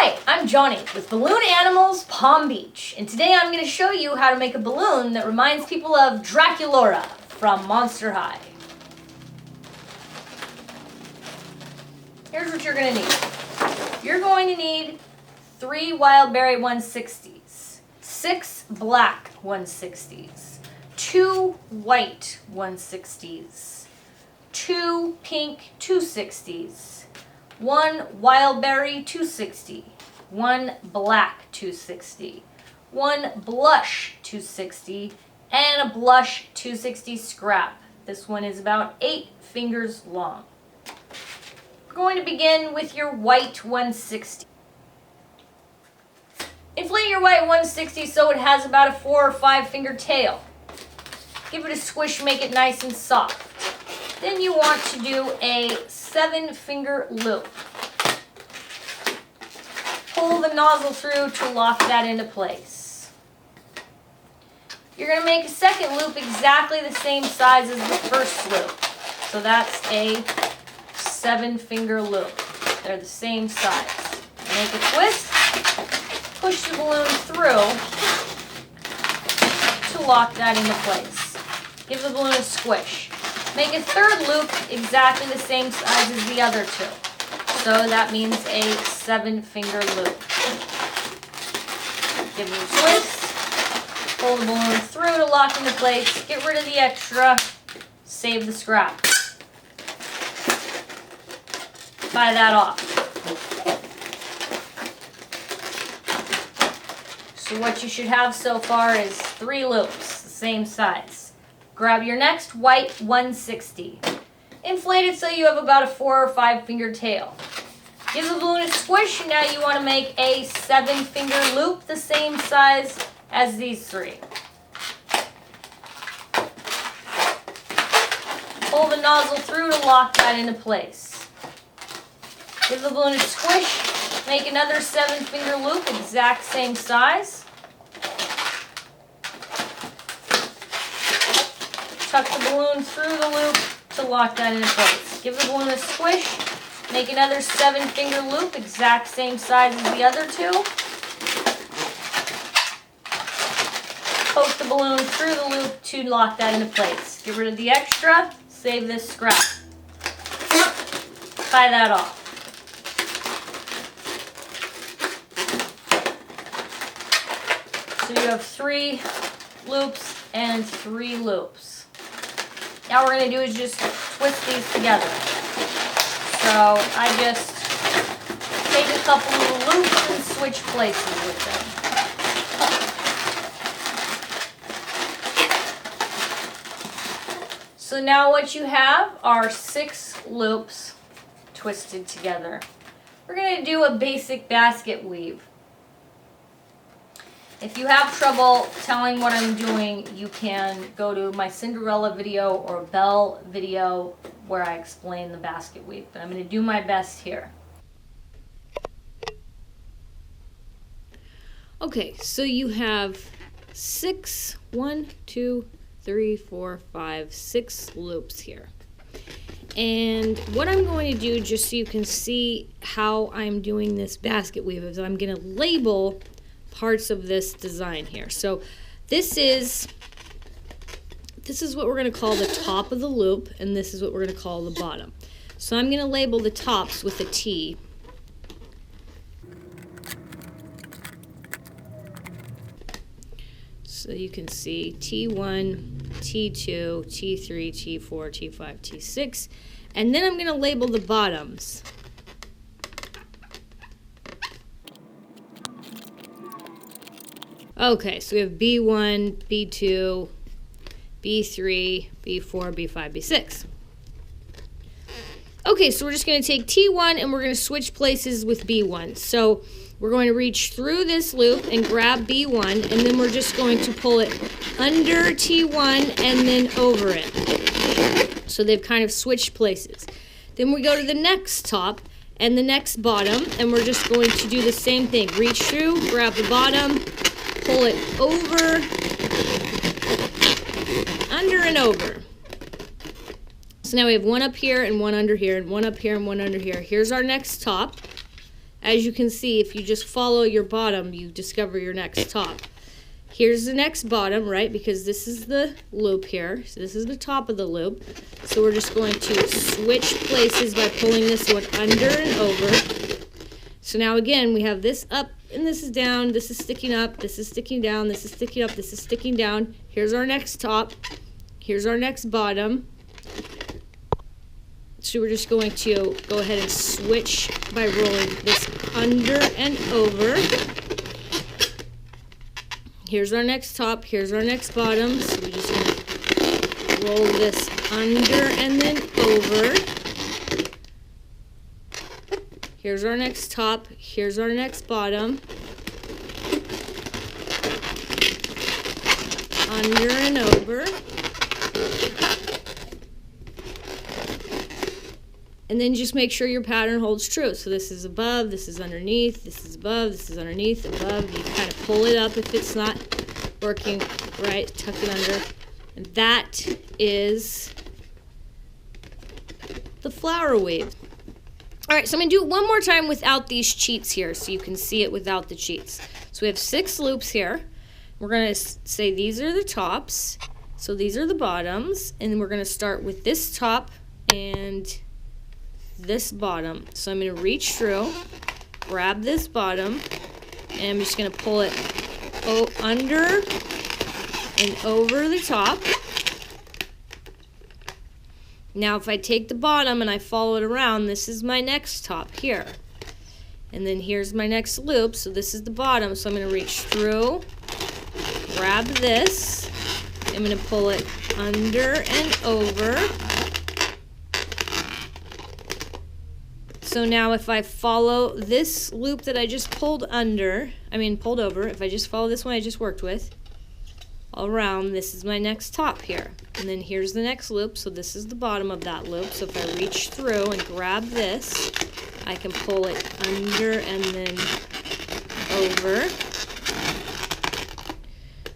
Hi, I'm Johnny with Balloon Animals Palm Beach, and today I'm going to show you how to make a balloon that reminds people of Draculaura from Monster High. Here's what you're going to need. You're going to need 3 wild berry 160s, 6 black 160s, 2 white 160s, 2 pink 260s, 1 wild berry 260, 1 black 260, 1 blush 260, and a blush 260 scrap. This one is about 8 fingers long. We're going to begin with your white 160. Inflate your white 160 so it has about a 4 or 5 finger tail. Give it a squish, make it nice and soft. Then you want to do a 7-finger loop. Pull the nozzle through to lock that into place. You're going to make a second loop exactly the same size as the first loop. So that's a 7-finger loop. They're the same size. Make a twist, push the balloon through to lock that into place. Give the balloon a squish. Make a third loop exactly the same size as the other two. So that means a 7-finger loop. Give it a twist. Pull the balloon through to lock into place. Get rid of the extra. Save the scrap. Tie that off. So what you should have so far is 3 loops, the same size. Grab your next white 160. Inflate it so you have about a 4 or 5 finger tail. Give the balloon a squish, and now you want to make a 7-finger loop the same size as these 3. Pull the nozzle through to lock that into place. Give the balloon a squish, make another 7-finger loop, exact same size. Tuck the balloon through the loop to lock that into place. Give the balloon a squish. Make another 7-finger loop, exact same size as the other 2. Poke the balloon through the loop to lock that into place. Get rid of the extra. Save this scrap. Tie that off. So you have 3 loops and 3 loops. Now what we're going to do is just twist these together. So I just take a couple little loops and switch places with them. So now what you have are 6 loops twisted together. We're going to do a basic basket weave. If you have trouble telling what I'm doing, you can go to my Cinderella video or Belle video where I explain the basket weave. But I'm going to do my best here. Okay, so you have 6 loops here. And what I'm going to do, just so you can see how I'm doing this basket weave, is I'm going to label parts of this design here. So this is what we're going to call the top of the loop, and this is what we're going to call the bottom. So I'm going to label the tops with a T. So you can see T1, T2, T3, T4, T5, T6, and then I'm going to label the bottoms. Okay, so we have B1, B2, B3, B4, B5, B6. Okay, so we're just going to take T1 and we're going to switch places with B1. So we're going to reach through this loop and grab B1, and then we're just going to pull it under T1 and then over it. So they've kind of switched places. Then we go to the next top and the next bottom, and we're just going to do the same thing. Reach through, grab the bottom, pull it over, under and over. So now we have one up here and one under here and one up here and one under here. Here's our next top. as you can see, if you just follow your bottom, you discover your next top. Here's the next bottom, right? Because this is the loop here. So this is the top of the loop. So we're just going to switch places by pulling this one under and over. So now again, we have this up and this is down. This is sticking up. This is sticking down. This is sticking up. This is sticking down. Here's our next top. Here's our next bottom. So we're just going to go ahead and switch by rolling this under and over. Here's our next top, here's our next bottom. So we're just going to roll this under and then over. Here's our next top, here's our next bottom. Under and over. And then just make sure your pattern holds true. So this is above, this is underneath, this is above, this is underneath, above. You kind of pull it up if it's not working right, tuck it under. And that is the flower weave. All right, so I'm gonna do it one more time without these cheats here so you can see it without the cheats. So we have 6 loops here. We're gonna say these are the tops, so these are the bottoms, and we're gonna start with this top and this bottom. So I'm going to reach through, grab this bottom, and I'm just going to pull it under and over the top. Now if I take the bottom and I follow it around, this is my next top here. And then here's my next loop, so this is the bottom, so I'm going to reach through, grab this, I'm going to pull it under and over. So now if I follow this loop that I just pulled over, if I just follow this one I just worked with, all around, this is my next top here. And then here's the next loop, so this is the bottom of that loop. So if I reach through and grab this, I can pull it under and then over.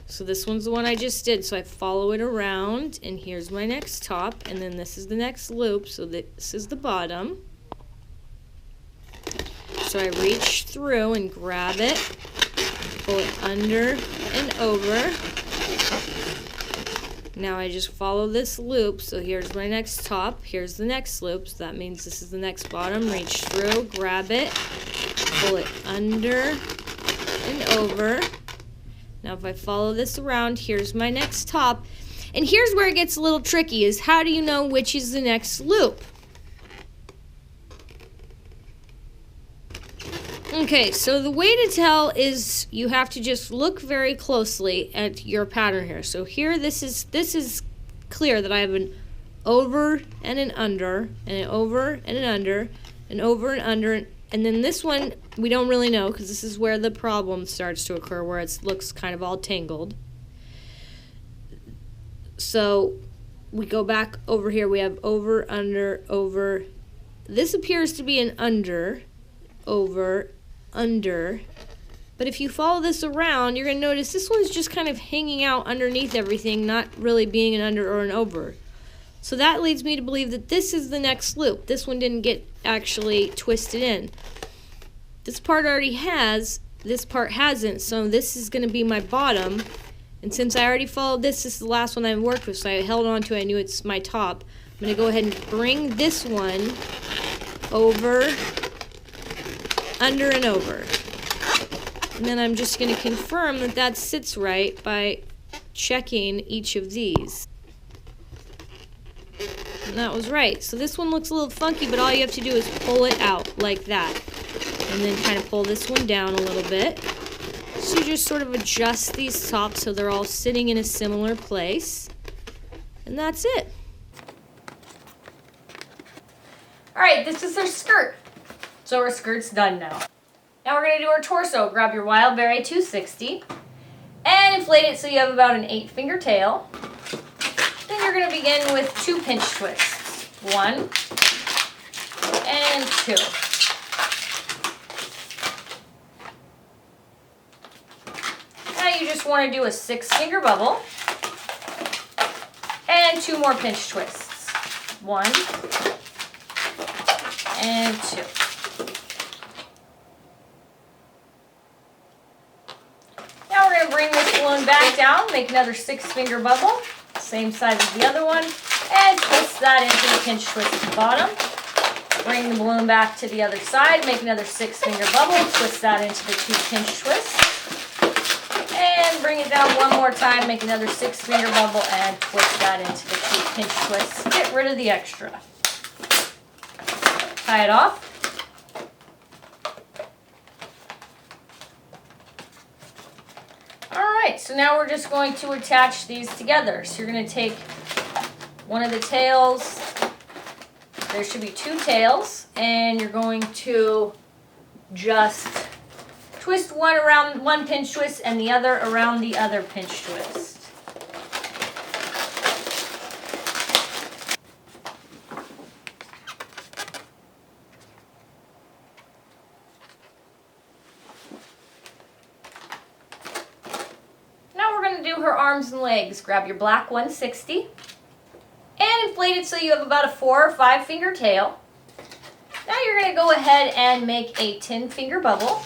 So this one's the one I just did, so I follow it around, and here's my next top, and then this is the next loop, so this is the bottom. So I reach through and grab it, pull it under and over. Now I just follow this loop, so here's my next top, here's the next loop, so that means this is the next bottom. Reach through, grab it, pull it under and over. Now if I follow this around, here's my next top. And here's where it gets a little tricky, is how do you know which is the next loop? Okay, so the way to tell is you have to just look very closely at your pattern here. So here, this is clear that I have an over and an under, and an over and an under, an over and under, and then this one we don't really know because this is where the problem starts to occur, where it looks kind of all tangled. So we go back over here, we have over, under, over. This appears to be an under, over, under, but if you follow this around, you're going to notice this one's just kind of hanging out underneath everything, not really being an under or an over. So that leads me to believe that this is the next loop. This one didn't get actually twisted in. This part already has, this part hasn't, so this is going to be my bottom. And since I already followed this, this is the last one I worked with, so I held on to it, I knew it's my top. I'm going to go ahead and bring this one over, under and over. And then I'm just going to confirm that that sits right by checking each of these. And that was right. So this one looks a little funky, but all you have to do is pull it out like that. And then kind of pull this one down a little bit. So you just sort of adjust these tops so they're all sitting in a similar place. And that's it. All right, this is our skirt. So our skirt's done now. Now we're going to do our torso. Grab your Wild Berry 260 and inflate it so you have about an 8-finger tail. Then you're going to begin with 2 pinch twists. 1 and 2. Now you just want to do a 6-finger bubble and 2 more pinch twists. 1 and 2. balloon back down, make another 6-finger bubble, same size as the other one, and twist that into the pinch twist at the bottom. Bring the balloon back to the other side, make another 6-finger bubble, twist that into the 2 pinch twists, and bring it down one more time, make another 6-finger bubble, and twist that into the 2 pinch twists. Get rid of the extra. Tie it off. Alright, so now we're just going to attach these together. So you're going to take one of the tails. There should be 2 tails, and you're going to just twist one around one pinch twist and the other around the other pinch twist. Now we're going to do her arms and legs. Grab your black 160. And inflate it so you have about a 4 or 5 finger tail. Now you're going to go ahead and make a 10-finger bubble.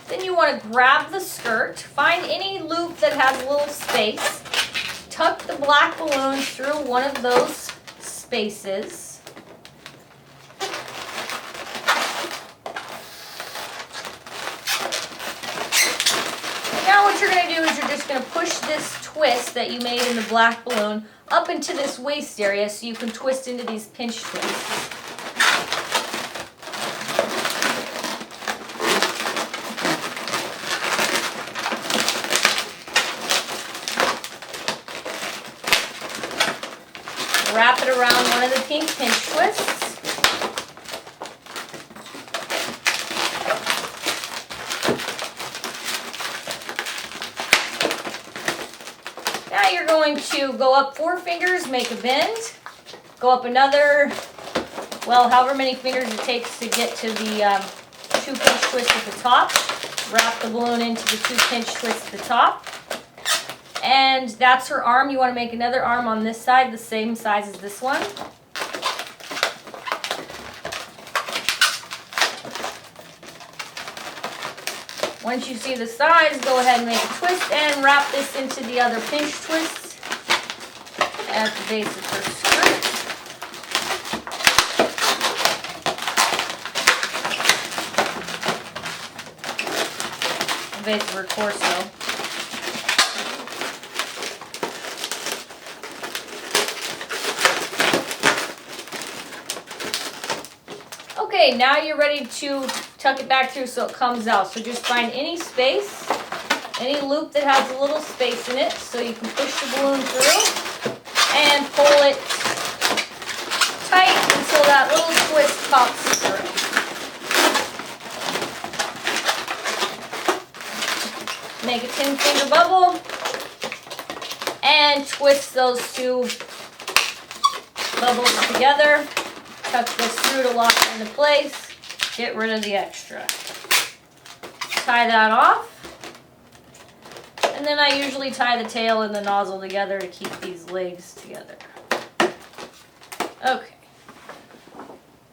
Then you want to grab the skirt, find any loop that has a little space, tuck the black balloon through one of those spaces. Now what you're going to do is you're just going to push this twist that you made in the black balloon up into this waist area so you can twist into these pinch twists. Wrap it around one of the pink pinch twists. Now you're going to go up 4 fingers, make a bend, go up another, well, however many fingers it takes to get to the 2 pinch twists at the top. Wrap the balloon into the 2 pinch twists at the top. And that's her arm. You want to make another arm on this side, the same size as this one. Once you see the size, go ahead and make a twist and wrap this into the other pinch twist at the base of her skirt. The base of her torso. Okay, now you're ready to tuck it back through so it comes out. So just find any space, any loop that has a little space in it so you can push the balloon through and pull it tight until that little twist pops through. Make a 10-finger bubble and twist those 2 bubbles together. Tuck this through to lock it into place. Get rid of the extra. Tie that off. And then I usually tie the tail and the nozzle together to keep these legs together. Okay.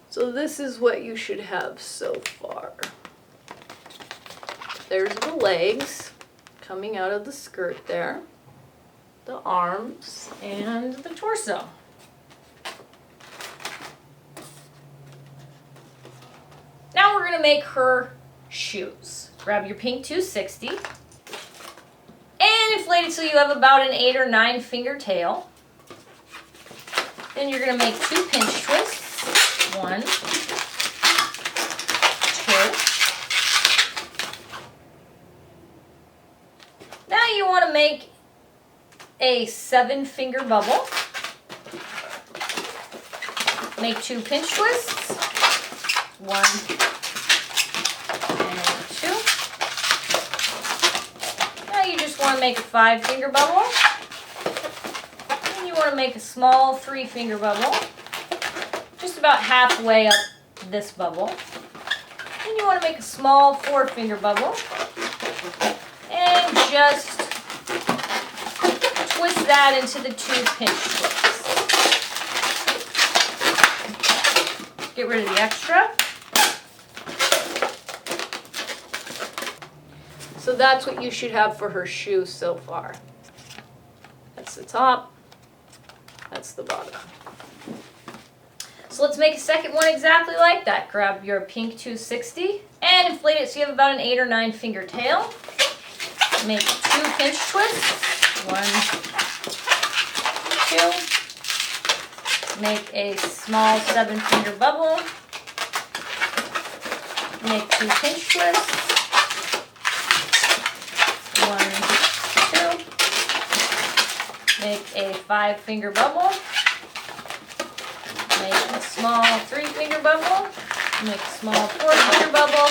So this is what you should have so far. There's the legs coming out of the skirt there, the arms, and the torso. Now we're going to make her shoes. Grab your pink 260 and inflate it so you have about an 8 or 9 finger tail. Then you're going to make 2 pinch twists. 1, 2. Now you want to make a 7-finger bubble. Make 2 pinch twists. 1 and 2. Now you just want to make a 5-finger bubble. And you want to make a small 3-finger bubble, just about halfway up this bubble. Then you want to make a small 4-finger bubble and just twist that into the 2 pinch twists. Get rid of the extra. So So that's what you should have for her shoe so far. That's the top, that's the bottom. So let's make a second one exactly like that. Grab your pink 260 and inflate it so you have about an 8 or 9 finger tail. Make 2 pinch twists. 1, 2. Make a small 7 finger bubble. Make 2 pinch twists. 1, 2. Make a 5 finger bubble. Make a small 3 finger bubble. Make a small 4 finger bubble.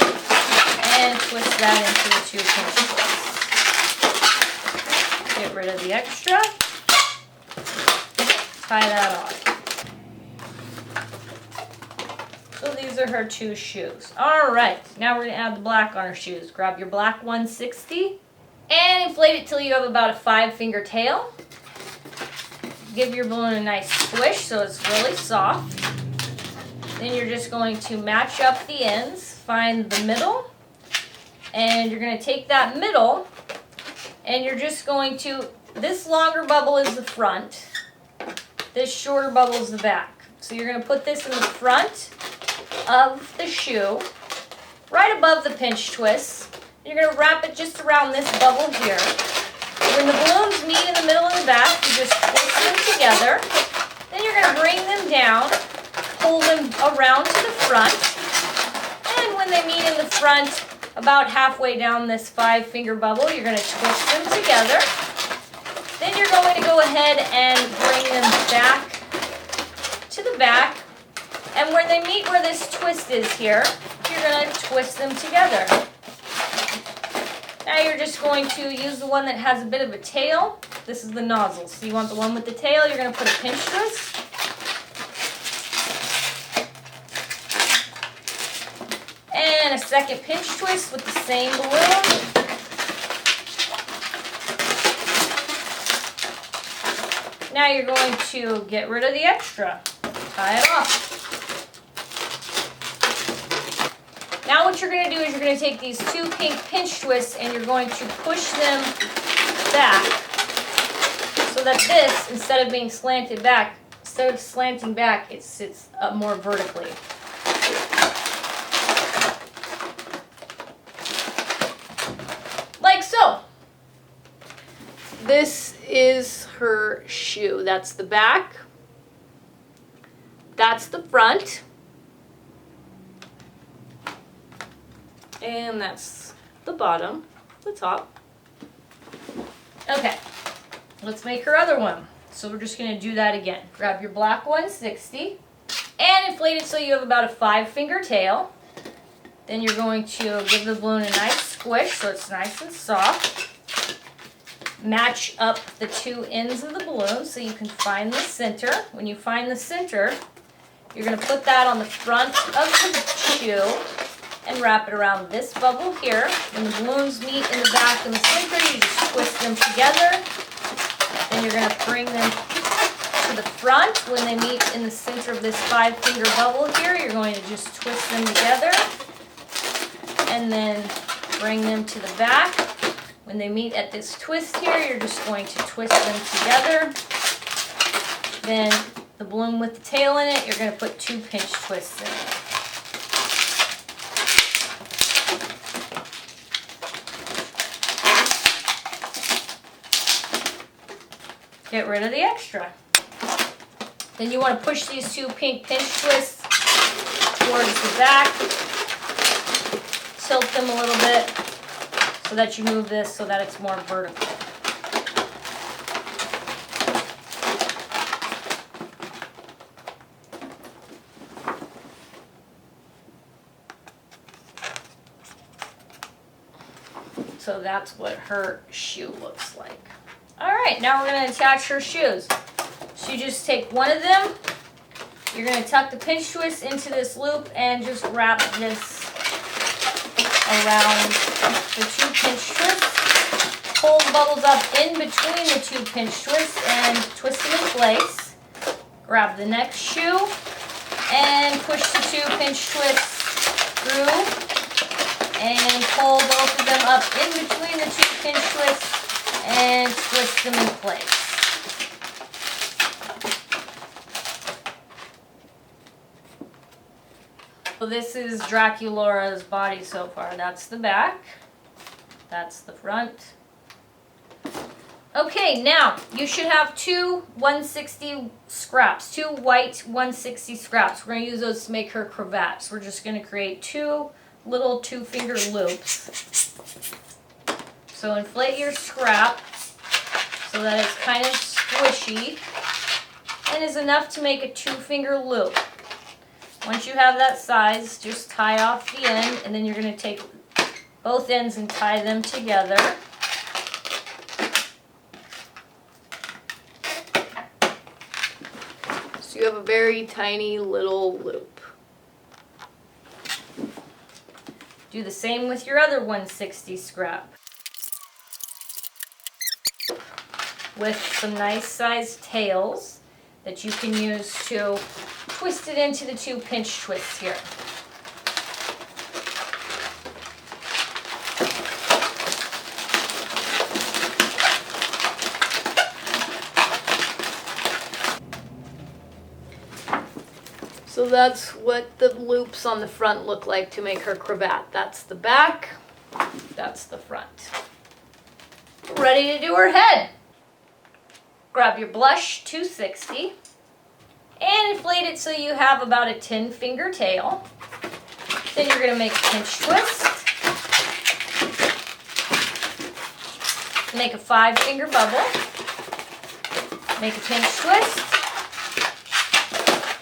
And twist that into the 2 pinch twists. Get rid of the extra. Tie that on. So these are her 2 shoes. Alright, now we're going to add the black on her shoes. Grab your black 160 and inflate it till you have about a 5 finger tail. Give your balloon a nice squish so it's really soft. Then you're just going to match up the ends, find the middle, and you're going to take that middle and you're just going to, this longer bubble is the front, this shorter bubble is the back. So you're going to put this in the front of the shoe, right above the pinch twist. You're going to wrap it just around this bubble here. When the balloons meet in the middle and the back, you just twist them together. Then you're going to bring them down, pull them around to the front. And when they meet in the front, about halfway down this 5 finger bubble, you're going to twist them together. Then you're going to go ahead and bring them back to the back. And where they meet where this twist is here, you're going to twist them together. Now you're just going to use the one that has a bit of a tail. This is the nozzle. So you want the one with the tail, you're going to put a pinch twist. And a second pinch twist with the same balloon. Now you're going to get rid of the extra. Tie it off. Now what you're going to do is you're going to take these 2 pink pinch twists and you're going to push them back so that this, instead of being slanted back, instead of slanting back, it sits up more vertically. Like so. This is her shoe. That's the back. That's the front. And that's the bottom, the top. Okay, let's make her other one. So we're just going to do that again. Grab your black 160 and inflate it so you have about a 5 finger tail. Then you're going to give the balloon a nice squish so it's nice and soft. Match up the 2 ends of the balloon so you can find the center. When you find the center, you're going to put that on the front of the shoe and wrap it around this bubble here. When the balloons meet in the back and the center, you just twist them together. Then you're going to bring them to the front. When they meet in the center of this 5 finger bubble here, you're going to just twist them together. And then bring them to the back. When they meet at this twist here, you're just going to twist them together. Then the balloon with the tail in it, you're going to put 2 pinch twists in it. Get rid of the extra. Then you want to push these 2 pink pinch twists towards the back. Tilt them a little bit so that you move this so that it's more vertical. So that's what her shoe looks like. Alright, now we're going to attach her shoes. So you just take one of them, you're going to tuck the pinch twist into this loop and just wrap this around the 2 pinch twists. Pull the bubbles up in between the 2 pinch twists and twist them in place. Grab the next shoe and push the 2 pinch twists through and pull both of them up in between the two pinch twists and twist them in place. So this is Draculaura's body so far. That's the back. That's the front. Okay, now you should have two 160 scraps, two white 160 scraps. We're going to use those to make her cravats. We're just going to create two little 2-finger loops. So inflate your scrap so that it's kind of squishy and is enough to make a 2-finger loop. Once you have that size, just tie off the end, and then you're going to take both ends and tie them together. So you have a very tiny little loop. Do the same with your other 160 scrap. With some nice sized tails that you can use to twist it into the two pinch twists here. So that's what the loops on the front look like to make her cravat. That's the back, that's the front. Ready to do her head. Grab your blush 260 and inflate it so you have about a 10-finger tail. Then you're going to make a pinch twist. Make a 5-finger bubble. Make a pinch twist.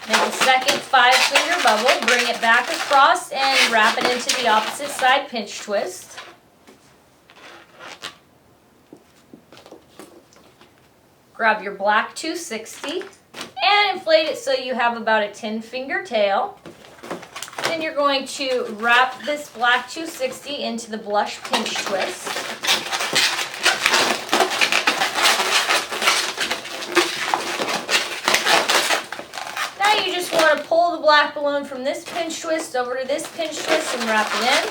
Make a second 5-finger bubble, bring it back across and wrap it into the opposite side pinch twist. Grab your black 260 and inflate it so you have about a 10-finger tail. Then you're going to wrap this black 260 into the blush pinch twist. You just want to pull the black balloon from this pinch twist over to this pinch twist and wrap it in.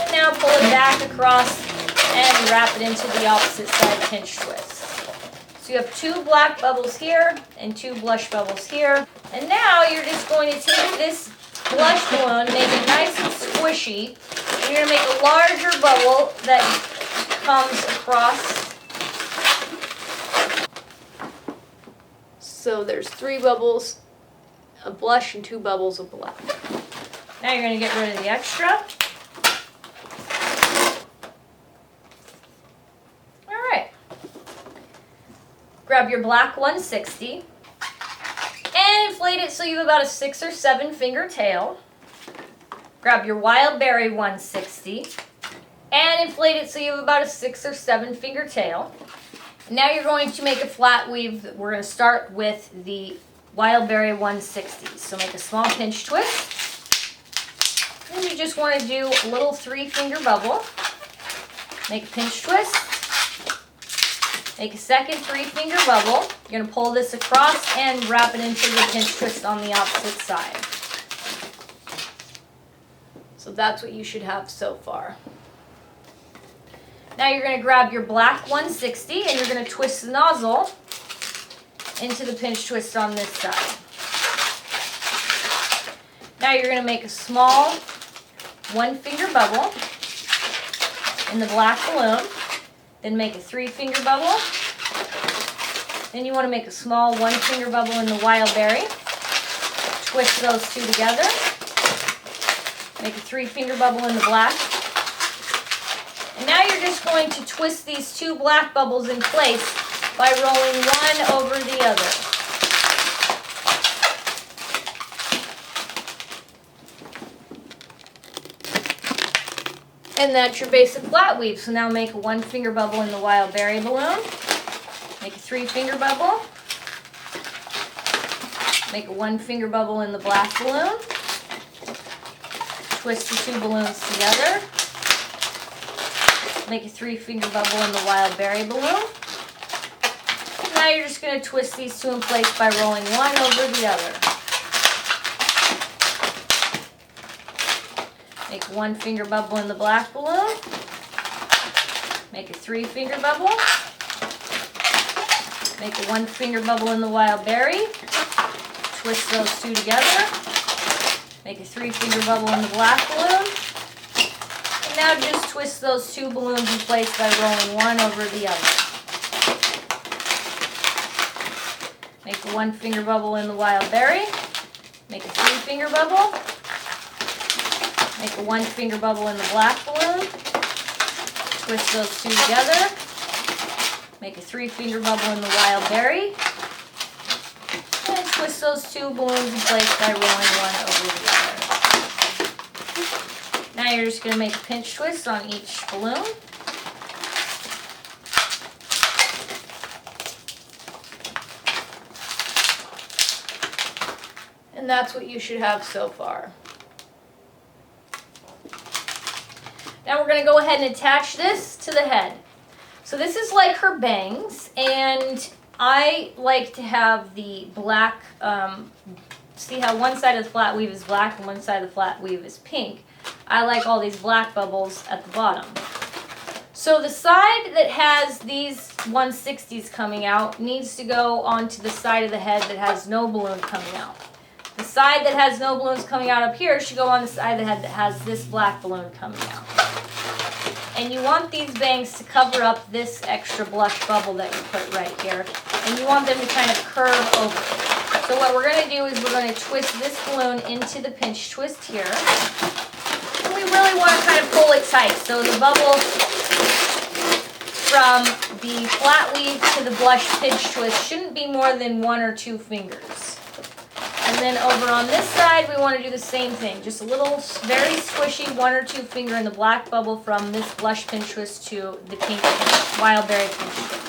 And now pull it back across and wrap it into the opposite side pinch twist. So you have 2 black bubbles here and 2 blush bubbles here. And now you're just going to take this blush balloon, make it nice and squishy, and you're going to make a larger bubble that comes across. So there's 3 bubbles of blush and 2 bubbles of black. Now you're going to get rid of the extra. Alright. Grab your black 160 and inflate it so you have about a 6 or 7-finger tail. Grab your wild berry 160 and inflate it so you have about a 6 or 7-finger tail. Now you're going to make a flat weave. We're going to start with the wild berry 160. So make a small pinch twist. Then you just want to do a little 3-finger bubble. Make a pinch twist. Make a second 3-finger bubble. You're going to pull this across and wrap it into the pinch twist on the opposite side. So that's what you should have so far. Now you're going to grab your black 160 and you're going to twist the nozzle into the pinch twist on this side. Now you're going to make a small 1-finger bubble in the black balloon. Then make a 3-finger bubble. Then you want to make a small 1-finger bubble in the wild berry. Twist those two together. Make a 3-finger bubble in the black. And now you're just going to twist these 2 black bubbles in place by rolling one over the other. And that's your basic flat weave. So now make a 1-finger bubble in the wild berry balloon. Make a 3-finger bubble. Make a 1-finger bubble in the black balloon. Twist the 2 balloons together. Make a 3-finger bubble in the wild berry balloon. And now you're just going to twist these 2 in place by rolling one over the other. Make 1 finger bubble in the black balloon. Make a 3 finger bubble. Make a 1 finger bubble in the wild berry. Twist those two together. Make a 3 finger bubble in the black balloon. And now just twist those two balloons in place by rolling one over the other. Make a 1 finger bubble in the wild berry. Make a 3 finger bubble. Make a 1 finger bubble in the black balloon. Twist those two together. Make a 3 finger bubble in the wild berry. And twist those two balloons in place by rolling one over the other. Now you're just going to make a pinch twist on each balloon. And that's what you should have so far. Now we're going to go ahead and attach this to the head. So this is like her bangs, and I like to have the black, see how one side of the flat weave is black and one side of the flat weave is pink. I like all these black bubbles at the bottom. So the side that has these 160s coming out needs to go onto the side of the head that has no balloon coming out. The side that has no balloons coming out up here should go on the side of the head that has this black balloon coming out. And you want these bangs to cover up this extra blush bubble that you put right here. And you want them to kind of curve over. So what we're going to do is we're going to twist this balloon into the pinch twist here. And we really want to kind of pull it tight. So the bubble from the flat weave to the blush pinch twist shouldn't be more than 1 or 2 fingers. And then over on this side, we want to do the same thing. Just a little, very squishy 1 or 2 finger in the black bubble from this blush pinch twist to the pink wild berry pinch twist.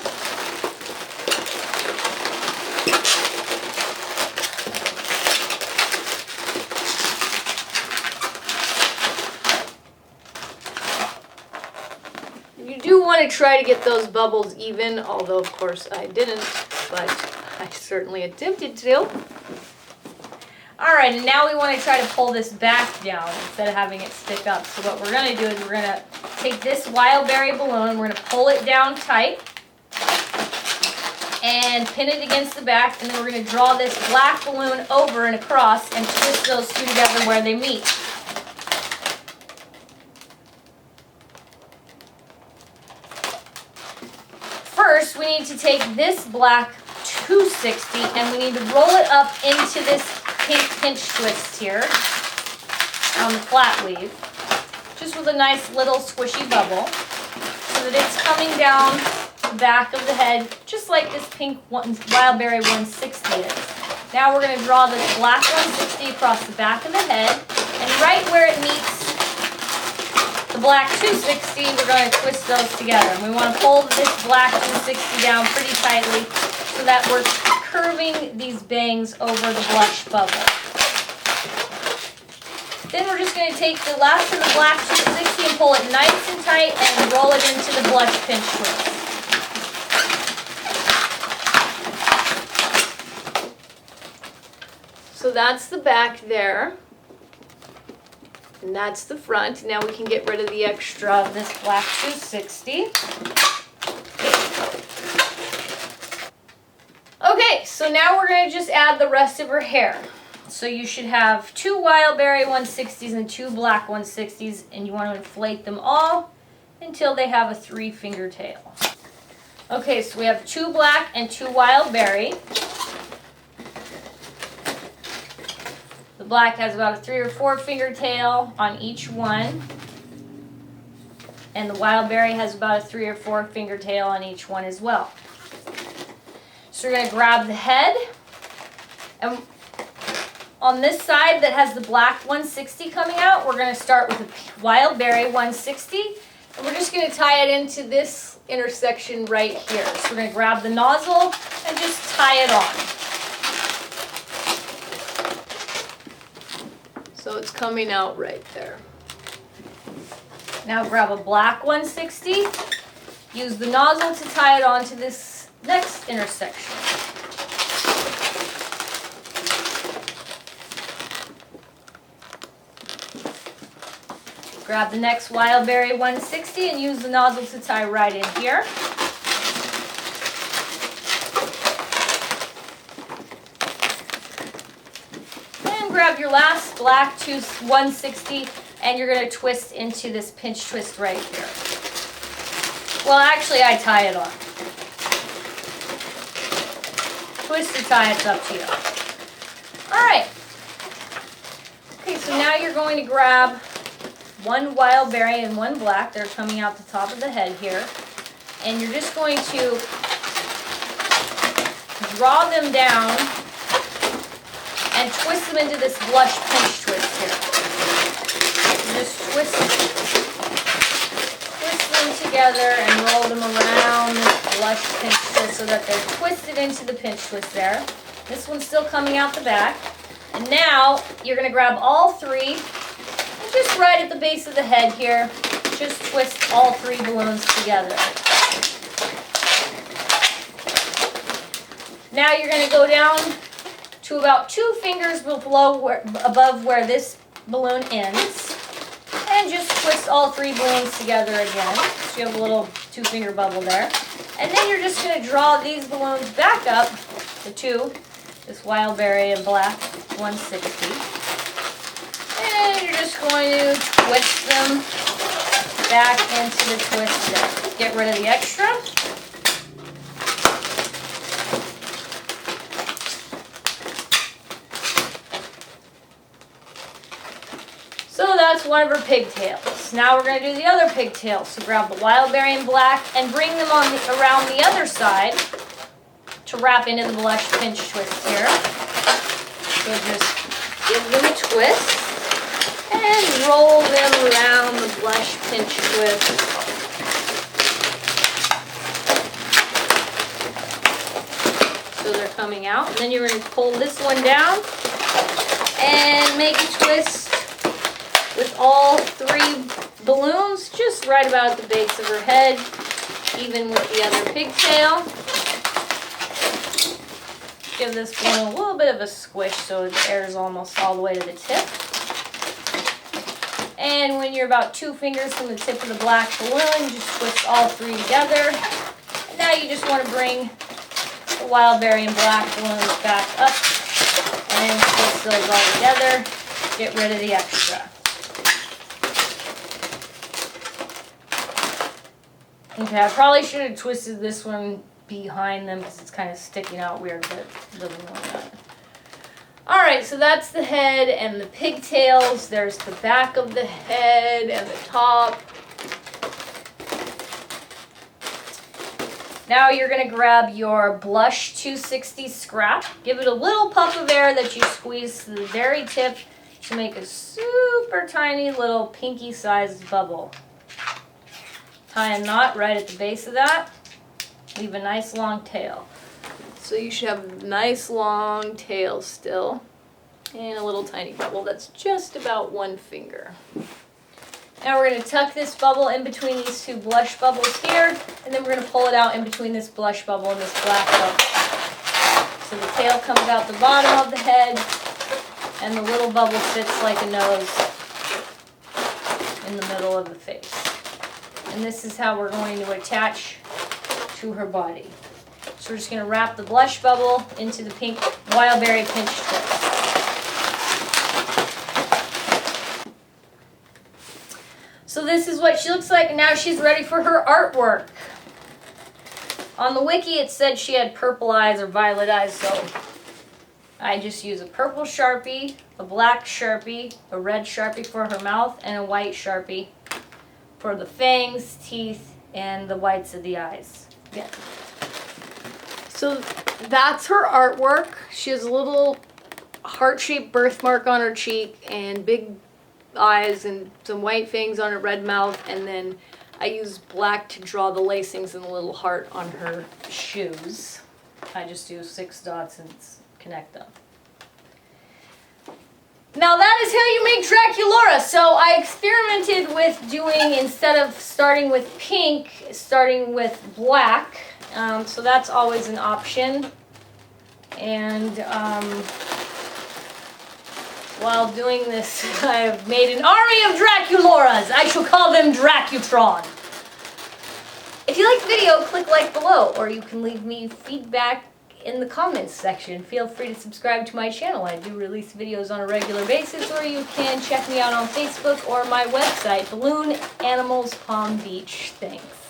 You do want to try to get those bubbles even, although of course I didn't, but I certainly attempted to. Alright, and now we want to try to pull this back down instead of having it stick up. So what we're going to do is we're going to take this wild berry balloon, we're going to pull it down tight and pin it against the back, and then we're going to draw this black balloon over and across and twist those two together where they meet. First, we need to take this black 260 and we need to roll it up into this pink pinch twist here on the flat weave, just with a nice little squishy bubble, so that it's coming down the back of the head, just like this pink wild berry 160 is. Now we're going to draw this black 160 across the back of the head, and right where it meets the black 260, we're going to twist those together. And we want to pull this black 260 down pretty tightly so that we're curving these bangs over the blush bubble. Then we're just going to take the last of the black 260 and pull it nice and tight and roll it into the blush pinch twist. So that's the back there. And that's the front. Now we can get rid of the extra of this black 260. Okay, so now we're going to just add the rest of her hair. So you should have 2 wild berry 160s and 2 black 160s, and you want to inflate them all until they have a 3-finger tail. Okay, so we have 2 black and 2 wild berry. The black has about a 3 or 4 finger tail on each one, and the wild berry has about a 3 or 4 finger tail on each one as well. So we're going to grab the head, and on this side that has the black 160 coming out, we're going to start with a wild berry 160, and we're just going to tie it into this intersection right here. So we're going to grab the nozzle and just tie it on. So it's coming out right there. Now grab a black 160, use the nozzle to tie it onto this next intersection. Grab the next Wild Berry 160 and use the nozzle to tie right in here. And grab your last black 160 and you're going to twist into this pinch twist right here. Well, actually, I tie it on. Twist or tie, it's up to you. All right. Okay, so now you're going to grab one wild berry and one black. They're coming out the top of the head here. And you're just going to draw them down and twist them into this blush pinch twist here. Just twist them together and roll them around this blush pinch twist so that they're twisted into the pinch twist there. This one's still coming out the back. And now you're going to grab all three and just right at the base of the head here, just twist all three balloons together. Now you're going to go down to about 2 fingers above where this balloon ends and just twist all three balloons together again. So you have a little 2-finger bubble there. And then you're just going to draw these balloons back up, the two, this wild berry and black 160. And you're just going to twist them back into the twister. Get rid of the extra. So that's one of her pigtails. Now we're going to do the other pigtails. So grab the wild berry and black and bring them around the other side to wrap into the blush pinch twist here. So just give them a twist and roll them around the blush pinch twist. So they're coming out. And then you're going to pull this one down and make a twist with all three balloons just right about at the base of her head, even with the other pigtail. Give this one a little bit of a squish so the air is almost all the way to the tip. And when you're about 2 fingers from the tip of the black balloon, just twist all three together. And now you just want to bring the wild berry and black balloons back up and twist those all together. Get rid of the extra. Okay, I probably should have twisted this one behind them because it's kind of sticking out weird, but it doesn't want that. Alright, so that's the head and the pigtails. There's the back of the head and the top. Now you're going to grab your blush 260 scrap. Give it a little puff of air that you squeeze to the very tip to make a super tiny little pinky sized bubble. Tie a knot right at the base of that. Leave a nice long tail. So you should have a nice long tail still. And a little tiny bubble that's just about 1 finger. Now we're going to tuck this bubble in between these 2 blush bubbles here. And then we're going to pull it out in between this blush bubble and this black bubble. So the tail comes out the bottom of the head. And the little bubble sits like a nose in the middle of the face. And this is how we're going to attach to her body. So we're just going to wrap the blush bubble into the pink wild berry pinch twist. So this is what she looks like, and now she's ready for her artwork. On the wiki it said she had purple eyes or violet eyes, so I just use a purple Sharpie, a black Sharpie, a red Sharpie for her mouth, and a white Sharpie for the fangs, teeth, and the whites of the eyes. Yeah. So that's her artwork. She has a little heart-shaped birthmark on her cheek and big eyes and some white fangs on her red mouth, and then I use black to draw the lacings and the little heart on her shoes. I just do 6 dots and connect them. Now that is how you make Draculaura. So I experimented with doing, instead of starting with pink, starting with black. So that's always an option. And while doing this, I've made an army of Draculauras. I to call them Dracutron. If you like the video, click like below, or you can leave me feedback in the comments section. Feel free to subscribe to my channel. I do release videos on a regular basis, or you can check me out on Facebook or my website, Balloon Animals Palm Beach. Thanks.